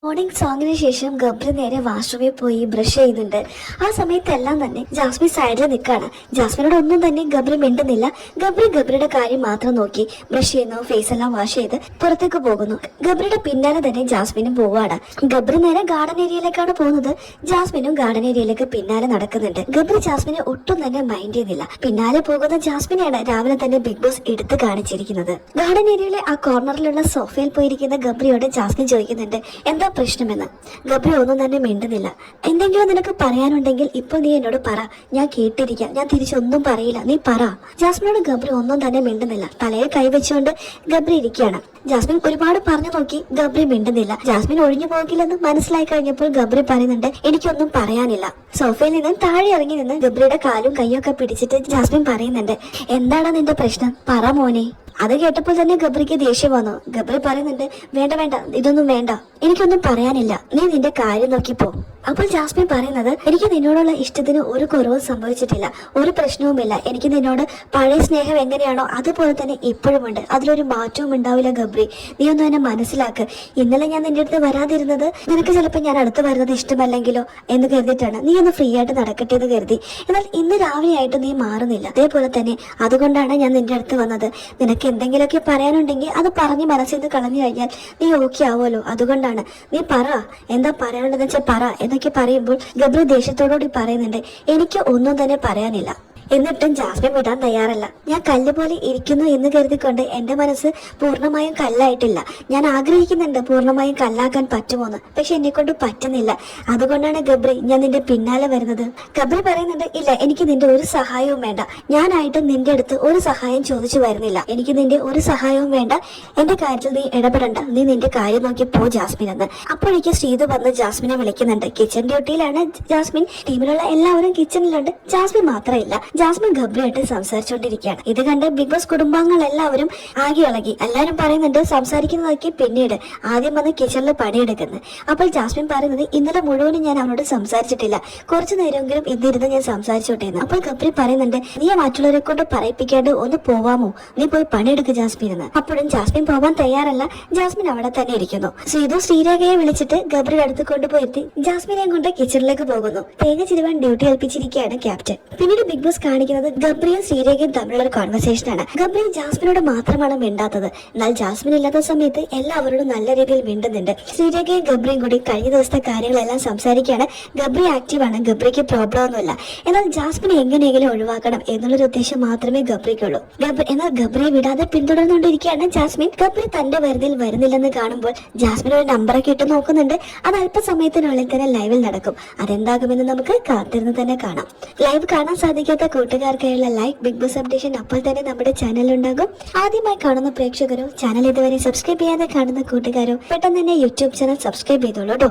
Morning സോങ്ങിന് ശേഷം ഗബ്രി നേരെ വാഷ്റൂമിൽ പോയി ബ്രഷ് ചെയ്യുന്നുണ്ട്. ആ സമയത്തെല്ലാം തന്നെ ജാസ്മിൻ സൈഡിൽ നിൽക്കാണ്. ജാസ്മിനോട് ഒന്നും തന്നെ ഗബ്രി മിണ്ടുന്നില്ല. ഗബ്രിയുടെ കാര്യം മാത്രം നോക്കി ബ്രഷ് ചെയ്യുന്നു, ഫേസ് എല്ലാം വാഷ് ചെയ്ത് പുറത്തേക്ക് പോകുന്നു. ഗബ്രിയുടെ പിന്നാലെ തന്നെ ജാസ്മിനും പോവാണ്. ഗബ്രി നേരെ ഗാർഡൻ ഏരിയയിലേക്കാണ് പോകുന്നത്. ജാസ്മിനും ഗാർഡൻ ഏരിയയിലേക്ക് പിന്നാലെ നടക്കുന്നുണ്ട്. ഗബ്രി ജാസ്മിനെ ഒട്ടും തന്നെ മൈൻഡ് ചെയ്യുന്നില്ല. പിന്നാലെ പോകുന്ന ജാസ്മിനെയാണ് രാവിലെ തന്നെ ബിഗ് ബോസ് എടുത്ത് കാണിച്ചിരിക്കുന്നത്. ഗാർഡൻ ഏരിയയിലെ ആ കോർണറിലുള്ള സോഫയിൽ പോയിരിക്കുന്ന ഗബ്രിയോട് ജാസ്മിൻ ചോദിക്കുന്നുണ്ട് എന്താ പ്രശ്നമെന്ന്. ഗബ്രി ഒന്നും തന്നെ മിണ്ടുന്നില്ല. എന്തെങ്കിലും നിനക്ക് പറയാനുണ്ടെങ്കിൽ ഇപ്പോൾ നീ എന്നോട് പറ, ഞാൻ കേട്ടിരിക്കാം, ഞാൻ തിരിച്ചൊന്നും പറയില്ല, നീ പറ. ജാസ്മിനോട് ഗബ്രി ഒന്നും തന്നെ മിണ്ടുന്നില്ല. തലയെ കൈവച്ചുകൊണ്ട് ഗബ്രി ഇരിക്കുകയാണ്. ജാസ്മിൻ ഒരുപാട് പറഞ്ഞു നോക്കി, ഗബ്രി മിണ്ടുന്നില്ല. ജാസ്മിൻ ഒഴിഞ്ഞു പോകില്ലെന്ന് മനസ്സിലായി കഴിഞ്ഞപ്പോൾ ഗബ്രി പറയുന്നുണ്ട് എനിക്കൊന്നും പറയാനില്ല. സോഫയിൽ നിന്ന് താഴെ ഇറങ്ങി നിന്ന് ഗബ്രിയുടെ കാലും കൈയും ഒക്കെ പിടിച്ചിട്ട് ജാസ്മിൻ പറയുന്നുണ്ട് എന്താണ് നിന്റെ പ്രശ്നം, പറ മോനെ. അത് കേട്ടപ്പോൾ തന്നെ ഗബ്രിക്ക് ദേഷ്യം വന്നു. ഗബ്രി പറയുന്നുണ്ട് വേണ്ട വേണ്ട, ഇതൊന്നും വേണ്ട, എനിക്കൊന്നും പറയാനില്ല, നീ നിന്റെ കാര്യം നോക്കിപ്പോ. അപ്പോൾ ജാസ്മിൻ പറയുന്നത് എനിക്ക് നിന്നോടുള്ള ഇഷ്ടത്തിന് ഒരു കുറവും സംഭവിച്ചിട്ടില്ല, ഒരു പ്രശ്നവുമില്ല. എനിക്ക് നിന്നോട് പഴയ സ്നേഹം എങ്ങനെയാണോ അതുപോലെ തന്നെ ഇപ്പോഴുമുണ്ട്, അതിലൊരു മാറ്റവും ഉണ്ടാവില്ല ഗബ്രി. നീ ഒന്നും എന്നെ മനസ്സിലാക്ക്. ഇന്നലെ ഞാൻ നിന്റെ അടുത്ത് വരാതിരുന്നത് നിനക്ക് ചിലപ്പോൾ ഞാൻ അടുത്ത് വരുന്നത് ഇഷ്ടമല്ലെങ്കിലോ എന്ന് കരുതിയിട്ടാണ്. നീ ഒന്ന് ഫ്രീ ആയിട്ട് നടക്കട്ടെ എന്ന് കരുതി. എന്നാൽ ഇന്ന് രാവിലെ ആയിട്ട് നീ മാറുന്നില്ല. അതേപോലെ തന്നെ അതുകൊണ്ടാണ് ഞാൻ നിന്റെ അടുത്ത് വന്നത്. നിനക്ക് എന്തെങ്കിലുമൊക്കെ പറയാനുണ്ടെങ്കിൽ അത് പറഞ്ഞ് മനസ്സിൽ നിന്ന് കളഞ്ഞു കഴിഞ്ഞാൽ നീ ഓക്കെ ആവുമല്ലോ. അതുകൊണ്ടാണ് നീ പറ, എന്താ പറയാനുള്ളതെന്ന് വെച്ചാൽ പറ എന്നൊക്കെ പറയുമ്പോൾ ഗബ്രി ദേഷ്യത്തോടുകൂടി പറയുന്നുണ്ട് എനിക്ക് ഒന്നും തന്നെ പറയാനില്ല. എന്നിട്ടും ജാസ്മിൻ വിടാൻ തയ്യാറല്ല. ഞാൻ കല്ല് പോലെ ഇരിക്കുന്നു എന്ന് കരുതിക്കൊണ്ട് എന്റെ മനസ്സ് പൂർണ്ണമായും കല്ലായിട്ടില്ല. ഞാൻ ആഗ്രഹിക്കുന്നുണ്ട് പൂർണ്ണമായും കല്ലാക്കാൻ പറ്റുമോന്ന്, പക്ഷെ എന്നെ കൊണ്ട് പറ്റുന്നില്ല. അതുകൊണ്ടാണ് ഗബ്രി ഞാൻ നിന്റെ പിന്നാലെ വരുന്നത്. ഗബ്രി പറയുന്നുണ്ട് ഇല്ല, എനിക്ക് നിന്റെ ഒരു സഹായവും വേണ്ട. ഞാനായിട്ട് നിന്റെ അടുത്ത് ഒരു സഹായം ചോദിച്ചു വരുന്നില്ല. എനിക്ക് നിന്റെ ഒരു സഹായവും വേണ്ട. എന്റെ കാര്യത്തിൽ നീ ഇടപെടണ്ട, നീ നിന്റെ കാര്യം നോക്കി പോ ജാസ്മിൻ എന്ന്. അപ്പോഴേക്ക് ശ്രീതു വന്ന് ജാസ്മിനെ വിളിക്കുന്നുണ്ട്. Kitchen ഡ്യൂട്ടിയിലാണ് Jasmine. ടീമിലുള്ള എല്ലാവരും കിച്ചണിലുണ്ട്, ജാസ്മിൻ മാത്രമില്ല. ജാസ്മിൻ ഗബ്രിയായിട്ട് സംസാരിച്ചുകൊണ്ടിരിക്കുകയാണ്. ഇത് കണ്ട് ബിഗ് ബോസ് കുടുംബാംഗങ്ങൾ എല്ലാവരും ആകെ ഇളകി. എല്ലാവരും പറയുന്നുണ്ട് സംസാരിക്കുന്നതൊക്കെ പിന്നീട്, ആദ്യം വന്ന് കിച്ചണിൽ പണിയെടുക്കുന്നത്. അപ്പോൾ ജാസ്മിൻ പറയുന്നത് ഇന്നലെ മുഴുവനും ഞാൻ അവനോട് സംസാരിച്ചിട്ടില്ല, കുറച്ചു നേരമെങ്കിലും ഇന്നിരുന്ന് ഞാൻ സംസാരിച്ചോട്ടേന്ന്. അപ്പോൾ ഗബ്രി പറയുന്നുണ്ട് നീ മറ്റുള്ളവരെ കൊണ്ട് പറയിപ്പിക്കാണ്ട് ഒന്ന് പോവാമോ, നീ പോയി പണിയെടുക്ക് ജാസ്മിൻ എന്ന്. അപ്പോഴും ജാസ്മിൻ പോവാൻ തയ്യാറല്ല. ജാസ്മിൻ അവിടെ തന്നെ ഇരിക്കുന്നു. ശ്രീതു ശ്രീരേഖയെ വിളിച്ചിട്ട് ഗബ്രിയുടെ അടുത്ത് കൊണ്ടുപോയിരുത്തി ജാസ്മിനെയും കൊണ്ട് കിച്ചണിലേക്ക് പോകുന്നു. തേങ്ങ ചിരുവാൻ ഡ്യൂട്ടി ഏൽപ്പിച്ചിരിക്കുകയാണ് ക്യാപ്റ്റൻ. പിന്നീട് ബിഗ് ബോസ് കാണിക്കുന്നത് ഗബ്രിയും ശ്രീരേഖയും തമ്മിലുള്ള ഒരു കോൺവെർസേഷൻ ആണ്. ഗബ്രി ജാസ്മിനോട് മാത്രമാണ് മിണ്ടാത്തത്. എന്നാൽ ജാസ്മിൻ ഇല്ലാത്ത സമയത്ത് എല്ലാവരോടും നല്ല രീതിയിൽ മിണ്ടുന്നുണ്ട്. ശ്രീരേഖയും ഗബ്രിയും കൂടി കഴിഞ്ഞ ദിവസത്തെ കാര്യങ്ങളെല്ലാം സംസാരിക്കുകയാണ്. ഗബ്രി ആക്റ്റീവാണ്, ഗബ്രിക്ക് പ്രോബ്ലം ഒന്നുമില്ല. എന്നാൽ ജാസ്മിനെ എങ്ങനെയെങ്കിലും ഒഴിവാക്കണം എന്നുള്ളൊരു ഉദ്ദേശം മാത്രമേ ഗബ്രിക്കുള്ളൂ. എന്നാൽ ഗബ്രിയെ വിടാതെ പിന്തുടർന്നുകൊണ്ടിരിക്കുകയാണ് ജാസ്മിൻ. ഗബ്രി തന്റെ വരുതിയിൽ വരുന്നില്ലെന്ന് കാണുമ്പോൾ ജാസ്മിൻ ഒരു നമ്പറൊക്കെ ഇട്ട് നോക്കുന്നുണ്ട്. അത് അല്പസമയത്തിനുള്ളിൽ തന്നെ ലൈവിൽ നടക്കും. അതെന്താകുമെന്ന് നമുക്ക് കാത്തിരുന്ന് തന്നെ കാണാം. ലൈവ് കാണാൻ സാധിക്കാത്ത കൂട്ടുകാർക്കായുള്ള ലൈക്ക് ബിഗ് ബോസ് അപ്ഡേഷൻ അപ്പോൾ തന്നെ നമ്മുടെ ചാനലുണ്ടാകും. ആദ്യമായി കാണുന്ന പ്രേക്ഷകരോ ചാനൽ ഇതുവരെ സബ്സ്ക്രൈബ് ചെയ്യാതെ കാണുന്ന കൂട്ടുകാരോ പെട്ടെന്ന് തന്നെ യൂട്യൂബ് ചാനൽ സബ്സ്ക്രൈബ് ചെയ്തോളൂ കേട്ടോ.